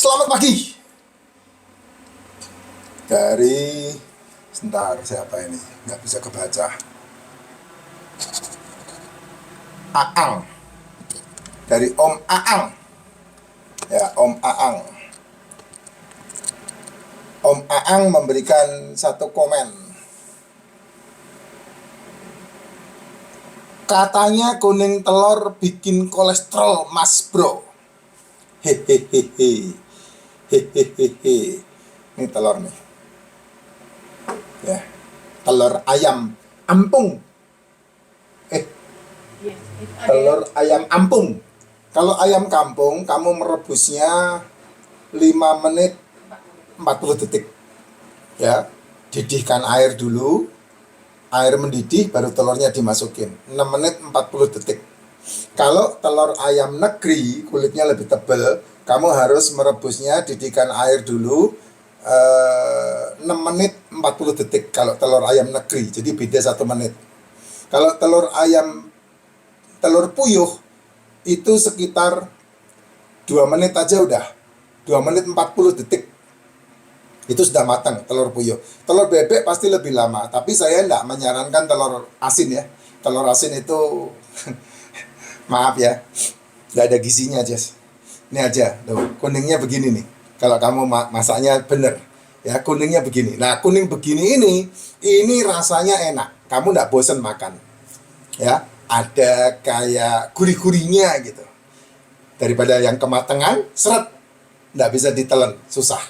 Selamat pagi dari sebentar siapa ini nggak bisa kebaca. Aang, dari Om Aang, ya Om Aang. Om Aang memberikan satu komen. Katanya kuning telur bikin kolesterol, Mas Bro. Hehehehe. Hehehehe. Ini telur nih. Ya. Telur ayam ampung. Telur ayam ampung. Kalau ayam kampung, kamu merebusnya 5 menit 40 detik. Ya. Didihkan air dulu. Air mendidih, baru telurnya dimasukin. 6 menit 40 detik. Kalau telur ayam negeri, kulitnya lebih tebal, kamu harus merebusnya, didihkan air dulu 6 menit 40 detik kalau telur ayam negeri. Jadi beda 1 menit. Kalau telur puyuh, itu sekitar 2 menit aja udah. 2 menit 40 detik. Itu sudah matang telur puyuh. Telur bebek pasti lebih lama, tapi saya tidak menyarankan telur asin ya. Telur asin itu maaf ya, nggak ada gizinya, Jess. Ini aja, tuh, kuningnya begini nih. Kalau kamu masaknya bener, ya kuningnya begini. Nah, kuning begini ini rasanya enak. Kamu nggak bosen makan, ya. Ada kayak gurih-gurihnya gitu. Daripada yang kematangan, seret, nggak bisa ditelan, susah.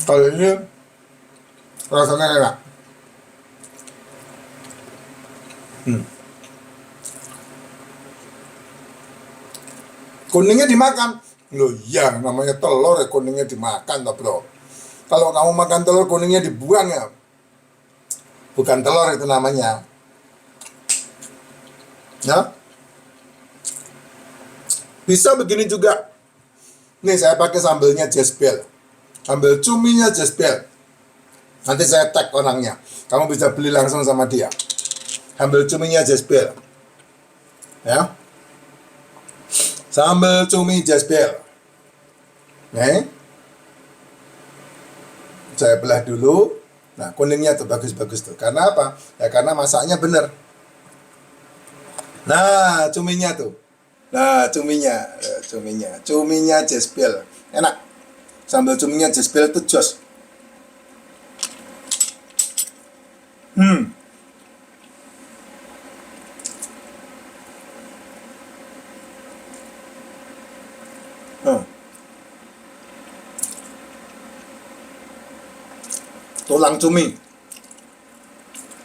Kalau ini rasanya enak. Kuningnya dimakan. Loh iya, namanya telur ya kuningnya dimakan toh bro. Kalau kamu makan telur kuningnya dibuang ya. Bukan telur itu namanya. Ya. Bisa begini juga. Nih saya pakai sambelnya Jezbel. Ambil cuminya Jezbel. Nanti saya tag orangnya. Kamu bisa beli langsung sama dia. Ambil cuminya Jezbel. Ya. Sambal cumi Jezbel. Nih. Saya belah dulu. Nah, kuningnya tuh bagus-bagus tuh. Karena apa? Ya karena masaknya bener. Nah, cuminya tuh. Nah, cuminya Jezbel. Enak. Sambal cuminya Jezbel tuh jos. Tulang cumi.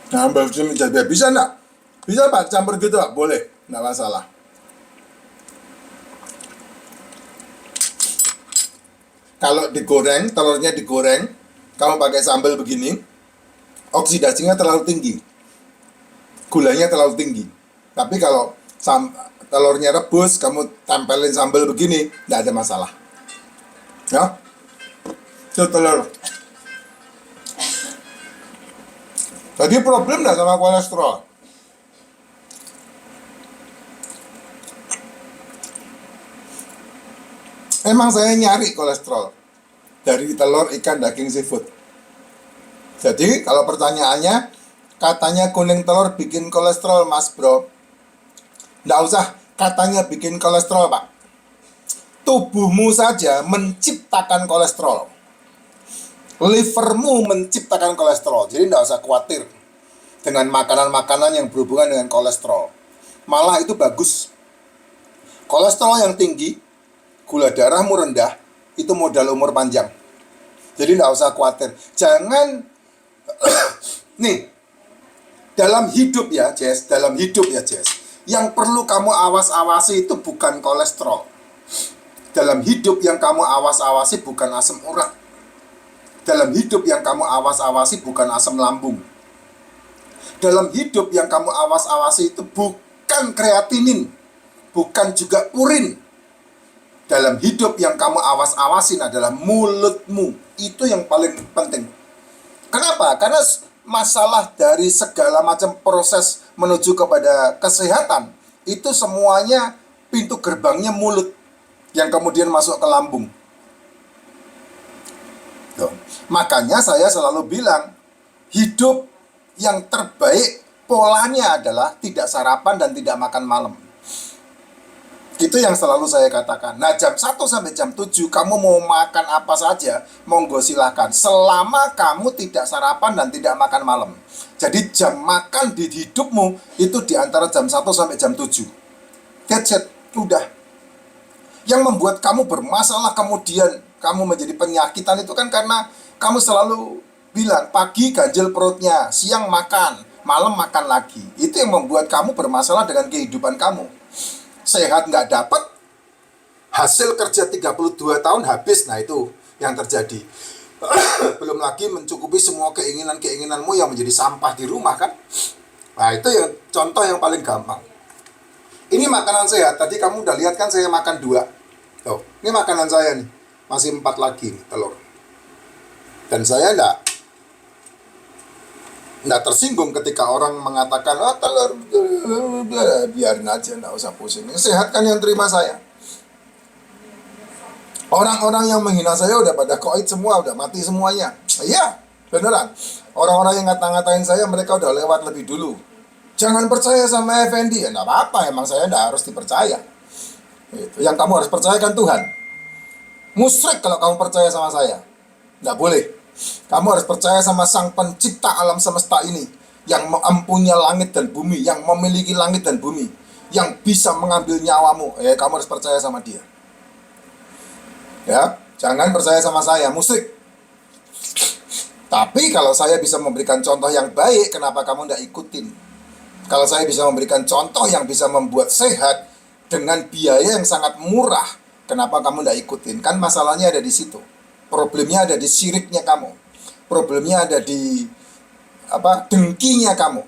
Sambal cumi Jezbel. Bisa enggak? Bisa Pak, campur gitu Pak? Boleh, enggak masalah. Kalau digoreng, telurnya digoreng, kamu pakai sambal begini, oksidasinya terlalu tinggi, gulanya terlalu tinggi. Tapi kalau telurnya rebus, kamu tempelin sambal begini, tidak ada masalah. Ya, itu telur. Jadi problem nggak sama kolesterol? Emang saya nyari kolesterol dari telur, ikan, daging, seafood. Jadi kalau pertanyaannya, katanya kuning telur bikin kolesterol, Mas Bro. Nggak usah katanya bikin kolesterol, Pak. Tubuhmu saja menciptakan kolesterol. Livermu menciptakan kolesterol. Jadi nggak usah khawatir dengan makanan-makanan yang berhubungan dengan kolesterol. Malah itu bagus. Kolesterol yang tinggi, gula darahmu rendah, itu modal umur panjang. Jadi nggak usah khawatir. Jangan nih, dalam hidup ya Jess, yang perlu kamu awas-awasi itu bukan kolesterol. Dalam hidup yang kamu awas-awasi bukan asam urat. Dalam hidup yang kamu awas-awasi bukan asam lambung. Dalam hidup yang kamu awas-awasi itu bukan kreatinin, bukan juga urin. Dalam hidup yang kamu awas-awasin adalah mulutmu. Itu yang paling penting. Kenapa? Karena masalah dari segala macam proses menuju kepada kesehatan, itu semuanya pintu gerbangnya mulut. yang kemudian masuk ke lambung. Tuh. Makanya saya selalu bilang, hidup yang terbaik polanya adalah tidak sarapan dan tidak makan malam. Itu yang selalu saya katakan. Nah, jam 1 sampai jam 7 kamu mau makan apa saja, monggo silahkan. Selama kamu tidak sarapan dan tidak makan malam. Jadi jam makan di hidupmu itu di antara jam 1 sampai jam 7. That's it, udah. Yang membuat kamu bermasalah kemudian kamu menjadi penyakitan itu kan karena kamu selalu bilang pagi ganjil perutnya, siang makan, malam makan lagi. Itu yang membuat kamu bermasalah dengan kehidupan kamu. Sehat nggak dapat, hasil kerja 32 tahun habis. Nah, itu yang terjadi. Belum lagi mencukupi semua keinginan-keinginanmu yang menjadi sampah di rumah kan. Nah, itu yang contoh yang paling gampang. Ini makanan sehat. Tadi kamu udah lihat kan saya makan 2. Tuh, ini makanan saya nih. Masih 4 lagi nih, telur. Dan saya nggak tersinggung ketika orang mengatakan, telur, biarin aja, nggak usah pusing. Sehat kan yang terima saya. Orang-orang yang menghina saya udah pada koid semua, udah mati semuanya. Iya, beneran. Orang-orang yang ngata-ngatain saya, mereka udah lewat lebih dulu. Jangan percaya sama Effendi. Ya nggak apa-apa, emang saya nggak harus dipercaya. Gitu. Yang kamu harus percayakan Tuhan. Musyrik kalau kamu percaya sama saya. Nggak boleh. Kamu harus percaya sama Sang Pencipta alam semesta ini, yang mempunyai langit dan bumi, yang memiliki langit dan bumi, yang bisa mengambil nyawamu. Kamu harus percaya sama dia. Ya, jangan percaya sama saya, musyrik. Tapi kalau saya bisa memberikan contoh yang baik, kenapa kamu tidak ikutin? Kalau saya bisa memberikan contoh yang bisa membuat sehat dengan biaya yang sangat murah, kenapa kamu tidak ikutin? Kan masalahnya ada di situ. Problemnya ada di syiriknya kamu. Problemnya ada di dengkinya kamu.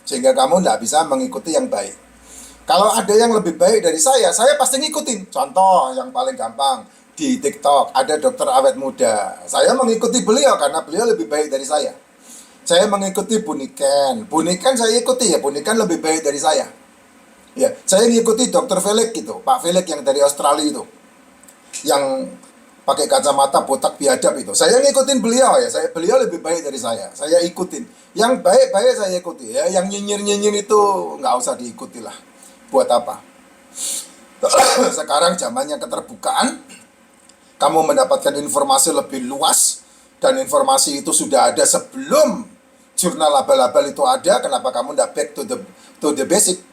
Sehingga kamu tidak bisa mengikuti yang baik. Kalau ada yang lebih baik dari saya pasti ngikutin. Contoh yang paling gampang, di TikTok ada dokter awet muda. Saya mengikuti beliau karena beliau lebih baik dari saya. Saya mengikuti Buniken. Buniken saya ikuti ya, Buniken lebih baik dari saya. Ya, saya ngikuti dokter Felix gitu, Pak Felix yang dari Australia itu. Yang pakai kacamata botak biadab itu. Saya ngikutin beliau ya. Beliau lebih baik dari saya. Saya ikutin. Yang baik-baik saya ikuti ya. Yang nyinyir-nyinyir itu nggak usah diikuti lah. Buat apa? Sekarang zamannya keterbukaan. Kamu mendapatkan informasi lebih luas. Dan informasi itu sudah ada sebelum jurnal label-label itu ada. Kenapa kamu nggak back to the basic?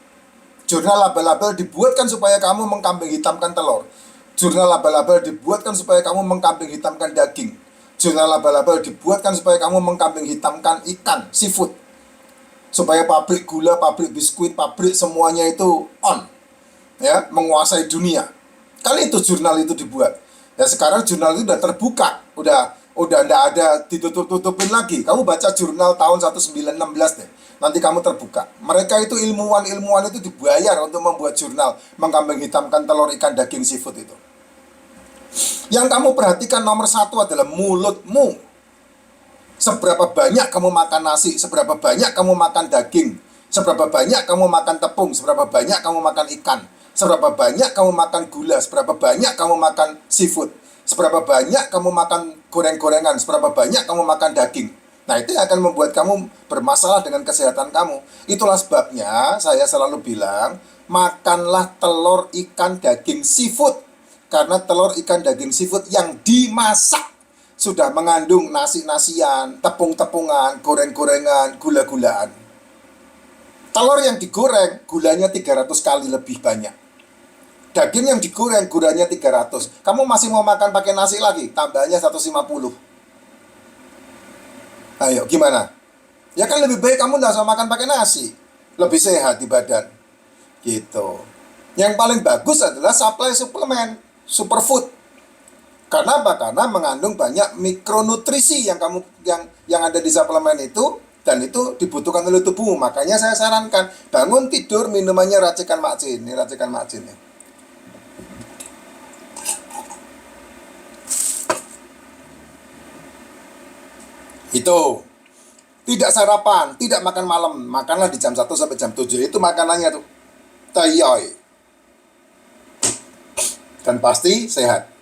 Jurnal label-label dibuatkan supaya kamu mengkambing hitamkan telur. Jurnal label-label dibuatkan supaya kamu mengkambing hitamkan daging. Jurnal label-label dibuatkan supaya kamu mengkambing hitamkan ikan, seafood. Supaya pabrik gula, pabrik biskuit, pabrik semuanya itu on. Ya, menguasai dunia. Kan itu jurnal itu dibuat. Ya sekarang jurnal itu udah terbuka. Udah enggak ada ditutup-tutupin lagi. Kamu baca jurnal tahun 1916 deh. Nanti kamu terbuka. Mereka itu ilmuwan-ilmuwan itu dibayar untuk membuat jurnal mengkambing hitamkan telur, ikan, daging, seafood itu. Yang kamu perhatikan nomor 1 adalah mulutmu. Seberapa banyak kamu makan nasi, seberapa banyak kamu makan daging, seberapa banyak kamu makan tepung, seberapa banyak kamu makan ikan, seberapa banyak kamu makan gula, seberapa banyak kamu makan seafood, seberapa banyak kamu makan goreng-gorengan, seberapa banyak kamu makan daging. Nah, itu yang akan membuat kamu bermasalah dengan kesehatan kamu. Itulah sebabnya saya selalu bilang, makanlah telur, ikan, daging, seafood. Karena telur, ikan, daging, seafood yang dimasak sudah mengandung nasi-nasian, tepung-tepungan, goreng-gorengan, gula-gulaan. Telur yang digoreng, gulanya 300 kali lebih banyak. Daging yang digoreng, gulanya 300. Kamu masih mau makan pakai nasi lagi? Tambahnya 150. Ayo, gimana? Ya kan lebih baik kamu nggak usah makan pakai nasi. Lebih sehat di badan. Gitu. Yang paling bagus adalah supply suplemen, superfood. Karena apa? Karena mengandung banyak mikronutrisi yang ada di suplemen itu, dan itu dibutuhkan oleh tubuhmu. Makanya saya sarankan, bangun tidur minumannya racikan Mak Jin. Ini racikan Mak Jin nih. Itu. Tidak sarapan, tidak makan malam. Makanlah di jam 1 sampai jam 7. Itu makanannya tuh. Tayoy. dan pasti sehat.